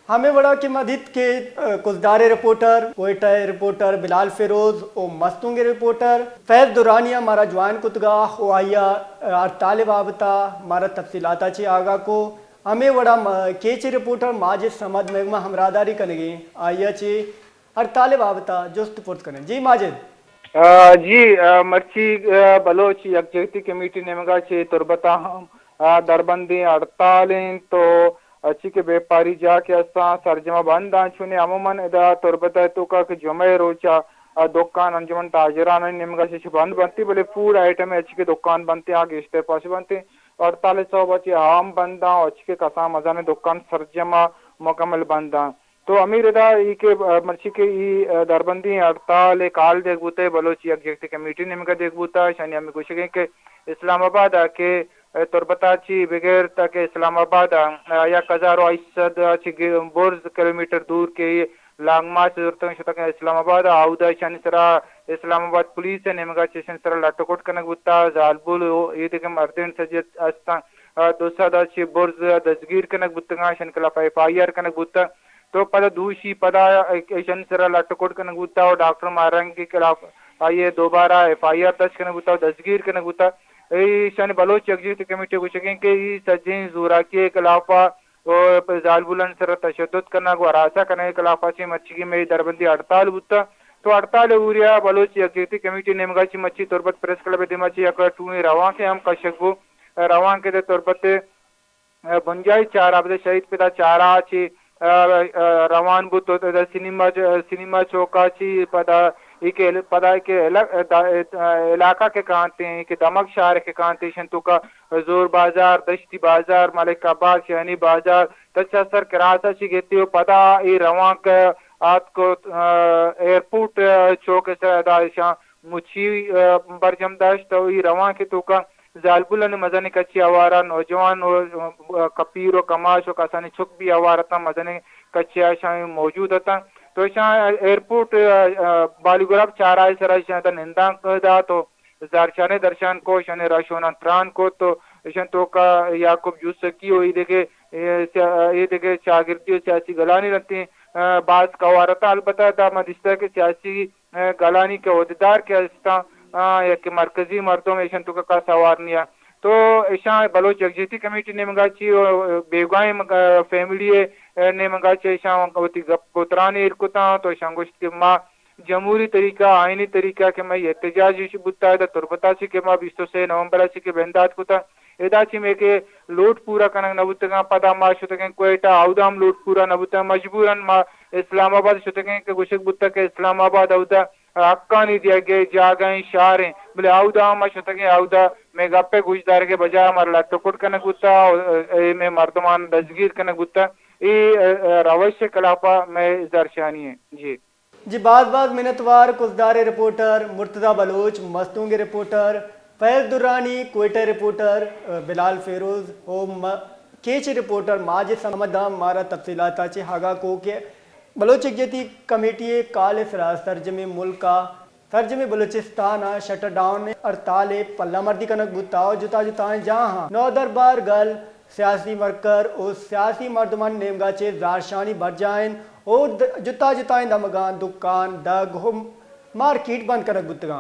हमें बड़ा कि मदद के कुलदार रिपोर्टर, कोयटा रिपोर्टर बिलाल फिरोज और मस्तूंगे रिपोर्टर फैज दुरानिया मारा जवान कुतगा हो आया हड़ताल बाबता मारा तफसीलाता ची आगा को हमें बड़ा केच रिपोर्टर माजिद समद मेगमा हमरादारी कनेगे आया ची हड़ताल बाबता जुस्त पुरत करें। जी माजिद जी मर्ची बलोच यकजहती कमेटी नेमगा चे तुरबता हम दरबंदी हड़तालें तो अच्छी के व्यापारी जाके असा सरजमा बंद आंचुने अमूमन इदा तुरबता तो का कि जुमे रोचा दुकान अंजुमन ताजरान नेमगा चे बंद बनती बोले फूड आइटम अच्छी के दुकान बनते आगे इस्ते पास बनते हड़ताल सौ बचे आम बंदा अच्छी के कसा मजाने दुकान सरजमा मुकम्मल बंदा तो अमीर अदा के मर्ची के दरबंदी हड़ताल काल देखबूते बलोची यकजहती कमेटी ने देख देखबूता शानी हमें कुछ के इस्लामाबाद के तुरबताची बगैर तक इस्लामाबाद या कजारो आइसद बोर्ज किलोमीटर दूर के लागमा से तक इस्लामाबाद आउदा शानी सरा इस्लामाबाद पुलिस ने मगा स्टेशन सरा लटकोट कनक बुता जालबुल ये देखे मर्देन सजियत अस्ता दूसरा दाची बोर्ज दसगीर कनक बुतगा शन कला एफआईआर कनक बुता तो पदा दूषी पदा शन सरा लटकोट कनक बुता और डॉक्टर मारंग के खिलाफ आइए दोबारा एफआईआर दर्ज कनक बुता दसगीर कनक बुता ईशान बलोच यकजहती कमेटी को चकें कि सजिन जोरा के खिलाफ और जालबुलन सर तशद्दुद करना को हरासा करने के खिलाफ से मच्छी में दरबंदी हड़ताल बुता तो हड़ताल उरिया बलोच यकजहती कमेटी ने मगाची मच्छी तुरबत प्रेस क्लब दिमाची अकड़ टूने रवा के हम कशकबो रवा के तुरबत बंजाई चार आबदे शहीद पिता चारा ची रवान बुत सिनेमा चौका ची पदा के पदा के इलाका के कांते हैं कि दमक शहर के कांते शंतु का जोर बाजार दश्ती बाजार मलिकाबाद शहनी बाजार तचसर करासा ची गेती हो पदा ये रवा के आत को एयरपोर्ट चौक से दाशा मुछी बरजमदाश तो ये रवा के तो का जालबुल ने मजाने कच्ची आवारा नौजवान और कपीर और कमाश और कसानी छुक भी आवारा था मजाने कच्ची आशा मौजूद था तो एयरपोर्ट बालीगुराब चार आय सर निंदा दा तो जारशाने दर्शन को शने राशोना त्रान को तो शन तो का याकूब यूसुफ हो ये देखे शागिर्दी सियासी गलानी रहती बाज कवारता अलबत्ता दा मदिस्ता के सियासी गलानी के अहदेदार के अस्ता एक मरकजी मर्दों में शंतु का सवारनिया तो ऐसा बलोच यकजहती कमेटी ने मंगाची बेगाए फैमिली ने मंगाची ऐसा गोतरानी इरकुता तो शंगुश के माँ जमहूरी तरीका आईनी तरीका के मैं एहतजाज बुता है तुरबता से के माँ 20 से नवंबर से के बंदात कुता एदाची में के लोट पूरा कनक नबुतगा पदा मा शुतगे कोयटा आउदाम लोट पूरा नबुता मजबूरन मा इस्लामाबाद शुतगे के गुशक बुता के इस्लामाबाद आउदा हक्का नहीं दिया गया जागें शहर हैं बोले आउदा मा शुतगे आउदा मैं गप्पे गुजदार के बजाय मरला टुकुट कनक बुता में मर्दमान दजगीर कनक बुता ये रवश कलापा में दर्शानी है। जी बाज मिनतवार कुलदार रिपोर्टर मुर्तजा बलोच मस्तूंगे रिपोर्टर फैज दुरानी कोयटा रिपोर्टर बिलाल फिरोज हो केच रिपोर्टर माजिद समदाम मारा तफसीलाता चे हागा को के बलोच यकजहती कमेटी काल फराज तर्जमे मुल्क का तर्जमे बलोचिस्तान शटर डाउन हड़ताल पल्ला मर्दी कनक बुताओ जुता जुताएं जहाँ नौ दरबार गल सियासी मरकर और सियासी मर्दमान नेमगा चे जारशानी बढ़ जाएं और जुता जुताएं दमगान दुकान दग मार्केट बंद कनक बुतगा